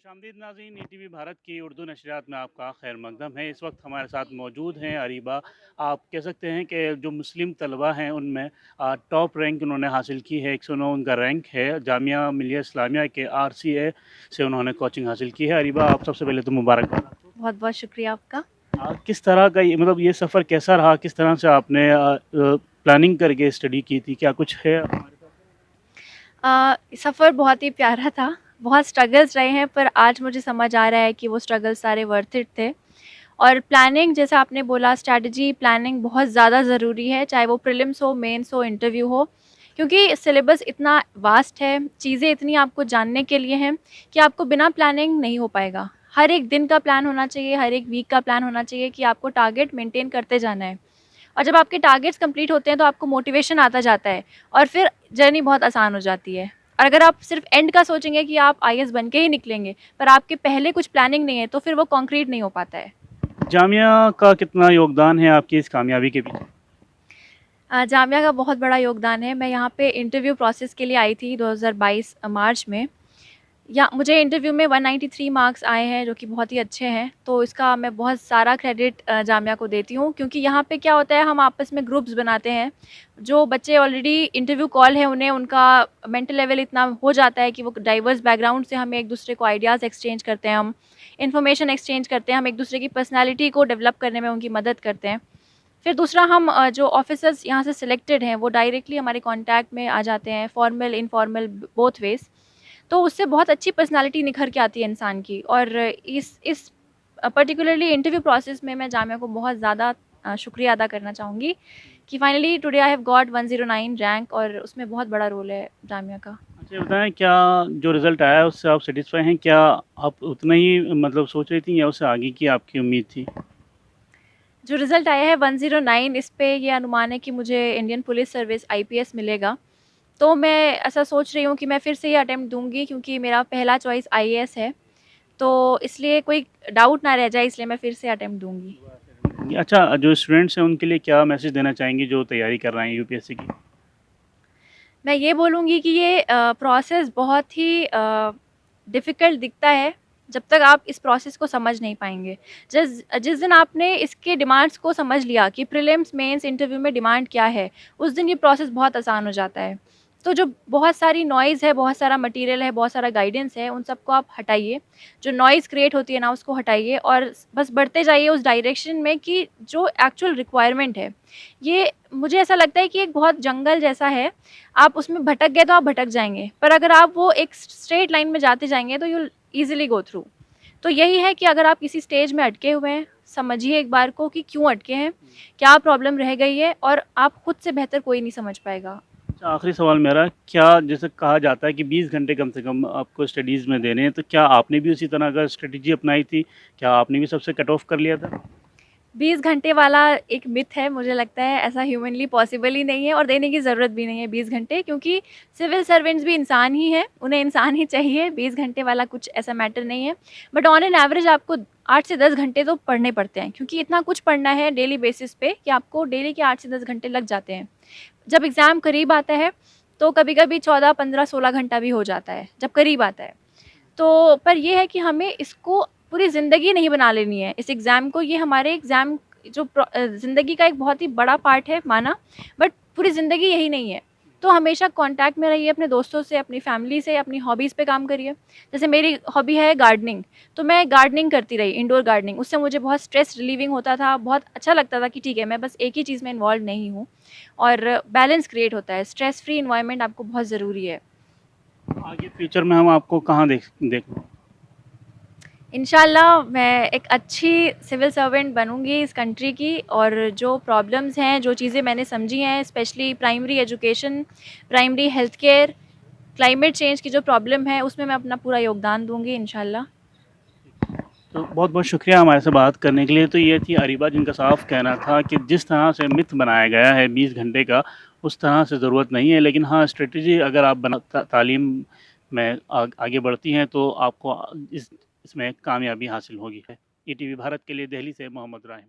खुशामदीद नाज़रीन, ईटीवी भारत की उर्दू नशरियात में आपका खैर मकदम है। इस वक्त हमारे साथ मौजूद हैं अरीबा। आप कह सकते हैं कि जो मुस्लिम तलबा हैं उनमें टॉप रैंक उन्होंने हासिल की है। 109 उनका रैंक है। जामिया मिलिया इस्लामिया के RCA से उन्होंने कोचिंग हासिल की है। अरीबा, आप सबसे पहले तो मुबारकबाद आपको। बहुत बहुत शुक्रिया आपका। किस तरह का मतलब ये सफ़र कैसा रहा? किस तरह से आपने प्लानिंग करके स्टडी की थी? क्या कुछ है हमारे पास? सफ़र बहुत ही प्यारा था, बहुत स्ट्रगल्स रहे हैं, पर आज मुझे समझ आ रहा है कि वो स्ट्रगल्स सारे वर्थ इट थे। और प्लानिंग, जैसा आपने बोला, स्ट्रैटेजी प्लानिंग बहुत ज़्यादा ज़रूरी है, चाहे वो प्रीलिम्स हो, मेंस हो, इंटरव्यू हो, क्योंकि सिलेबस इतना वास्ट है, चीज़ें इतनी आपको जानने के लिए हैं कि आपको बिना प्लानिंग नहीं हो पाएगा। हर एक दिन का प्लान होना चाहिए, हर एक वीक का प्लान होना चाहिए कि आपको टारगेट मेंटेन करते जाना है। और जब आपके टारगेट्स कंप्लीट होते हैं तो आपको मोटिवेशन आता जाता है और फिर जर्नी बहुत आसान हो जाती है। और अगर आप सिर्फ एंड का सोचेंगे कि आप IAS बन के ही निकलेंगे, पर आपके पहले कुछ प्लानिंग नहीं है, तो फिर वो कॉन्क्रीट नहीं हो पाता है। जामिया का कितना योगदान है आपकी इस कामयाबी के पीछे? जामिया का बहुत बड़ा योगदान है। मैं यहाँ पे इंटरव्यू प्रोसेस के लिए आई थी 2022 मार्च में। या मुझे इंटरव्यू में 193 मार्क्स आए हैं, जो कि बहुत ही अच्छे हैं। तो इसका मैं बहुत सारा क्रेडिट जामिया को देती हूँ, क्योंकि यहाँ पे क्या होता है, हम आपस में ग्रुप्स बनाते हैं। जो बच्चे ऑलरेडी इंटरव्यू कॉल है, उन्हें उनका मेंटल लेवल इतना हो जाता है कि वो डाइवर्स बैकग्राउंड से, हमें एक दूसरे को आइडियाज़ एक्सचेंज करते हैं, हम इन्फॉर्मेशन एक्सचेंज करते हैं, हम एक दूसरे की पर्सनैलिटी को डेवलप करने में उनकी मदद करते हैं। फिर दूसरा, हम जो ऑफिसर्स यहाँ से सिलेक्टेड हैं, वो डायरेक्टली हमारे कॉन्टैक्ट में आ जाते हैं, फॉर्मल इनफॉर्मल बोथ वेज़। तो उससे बहुत अच्छी पर्सनैलिटी निखर के आती है इंसान की। और इस पर्टिकुलरली इंटरव्यू प्रोसेस में मैं जामिया को बहुत ज़्यादा शुक्रिया अदा करना चाहूँगी कि finally today I have got 109 rank, और उसमें बहुत बड़ा रोल है जामिया का। अच्छा, ये बताएँ, क्या जो रिज़ल्ट आया है उससे आप सैटिस्फाई हैं? क्या आप उतना ही मतलब सोच रही थी या उससे आगे की आपकी उम्मीद थी? जो रिज़ल्ट आया है 109, इस पे ये अनुमान है कि मुझे इंडियन पुलिस सर्विस IPS मिलेगा। तो मैं ऐसा सोच रही हूँ कि मैं फिर से ये अटेम्प्ट दूँगी, क्योंकि मेरा पहला चॉइस IAS है। तो इसलिए कोई डाउट ना रह जाए, इसलिए मैं फिर से अटेम्प्ट दूँगी। अच्छा, जो स्टूडेंट्स हैं उनके लिए क्या मैसेज देना चाहेंगी जो तैयारी कर रहे हैं UPSC की? मैं ये बोलूँगी कि ये प्रोसेस बहुत ही डिफ़िकल्ट दिखता है, जब तक आप इस प्रोसेस को समझ नहीं पाएँगे। जिस जिस दिन आपने इसके डिमांड्स को समझ लिया कि प्रीलिम्स, मेंस, इंटरव्यू में डिमांड क्या है, उस दिन ये प्रोसेस बहुत आसान हो जाता है। तो जो बहुत सारी नॉइज़ है, बहुत सारा मटीरियल है, बहुत सारा गाइडेंस है, उन सबको आप हटाइए। जो नॉइज़ क्रिएट होती है ना, उसको हटाइए और बस बढ़ते जाइए उस डायरेक्शन में कि जो एक्चुअल रिक्वायरमेंट है। ये मुझे ऐसा लगता है कि एक बहुत जंगल जैसा है, आप उसमें भटक गए तो आप भटक जाएँगे, पर अगर आप वो एक स्ट्रेट लाइन में जाते जाएँगे तो you will easily go through. तो यही है कि अगर आप किसी स्टेज में अटके हुए हैं, समझिए एक बार को कि क्यों अटके हैं, क्या प्रॉब्लम रह गई है, और आप खुद से बेहतर कोई नहीं समझ पाएगा। अच्छा, आखिरी सवाल मेरा, क्या जैसे कहा जाता है कि 20 घंटे कम से कम आपको स्टडीज़ में देने हैं, तो क्या आपने भी उसी तरह का स्ट्रेटजी अपनाई थी? क्या आपने भी सबसे कट ऑफ कर लिया था? 20 घंटे वाला एक मिथ है, मुझे लगता है ऐसा ह्यूमनली पॉसिबल ही नहीं है, और देने की ज़रूरत भी नहीं है 20 घंटे, क्योंकि सिविल सर्वेंट्स भी इंसान ही हैं, उन्हें इंसान ही चाहिए। 20 घंटे वाला कुछ ऐसा मैटर नहीं है। बट ऑन एन एवरेज आपको 8 से 10 घंटे तो पढ़ने पड़ते हैं, क्योंकि इतना कुछ पढ़ना है डेली बेसिस पे कि आपको डेली के 8 से 10 घंटे लग जाते हैं। जब एग्ज़ाम करीब आता है तो कभी-कभी 14, 15, 16 घंटा भी हो जाता है, जब करीब आता है। तो पर ये है कि हमें इसको पूरी ज़िंदगी नहीं बना लेनी है, इस एग्ज़ाम को। ये हमारे एग्ज़ाम जो ज़िंदगी का एक बहुत ही बड़ा पार्ट है माना, बट पूरी ज़िंदगी यही नहीं है। तो हमेशा कॉन्टैक्ट में रहिए अपने दोस्तों से, अपनी फैमिली से, अपनी हॉबीज़ पे काम करिए। जैसे मेरी हॉबी है गार्डनिंग, तो मैं गार्डनिंग करती रही, इंडोर गार्डनिंग। उससे मुझे बहुत स्ट्रेस रिलीविंग होता था, बहुत अच्छा लगता था कि ठीक है, मैं बस एक ही चीज़ में इन्वॉल्व नहीं हूँ, और बैलेंस क्रिएट होता है। स्ट्रेस फ्री एनवायरनमेंट आपको बहुत ज़रूरी है। आगे फ्यूचर में हम आपको कहाँ देख इंशाल्लाह मैं एक अच्छी सिविल सर्वेंट बनूँगी इस कंट्री की, और जो प्रॉब्लम्स हैं, जो चीज़ें मैंने समझी हैं, specially primary education, primary health care, climate change की जो प्रॉब्लम है, उसमें मैं अपना पूरा योगदान दूँगी इंशाल्लाह। तो बहुत-बहुत शुक्रिया हमारे से बात करने के लिए। तो ये थी अरीबा, जिनका साफ कहना था कि जिस तरह से मिथ बनाया गया है 20 घंटे का, उस तरह से ज़रूरत नहीं है। लेकिन हाँ, स्ट्रेटजी अगर आप तालीम में आगे बढ़ती हैं तो आपको इसमें कामयाबी हासिल होगी है। ETV भारत के लिए दिल्ली से मोहम्मद राहिम।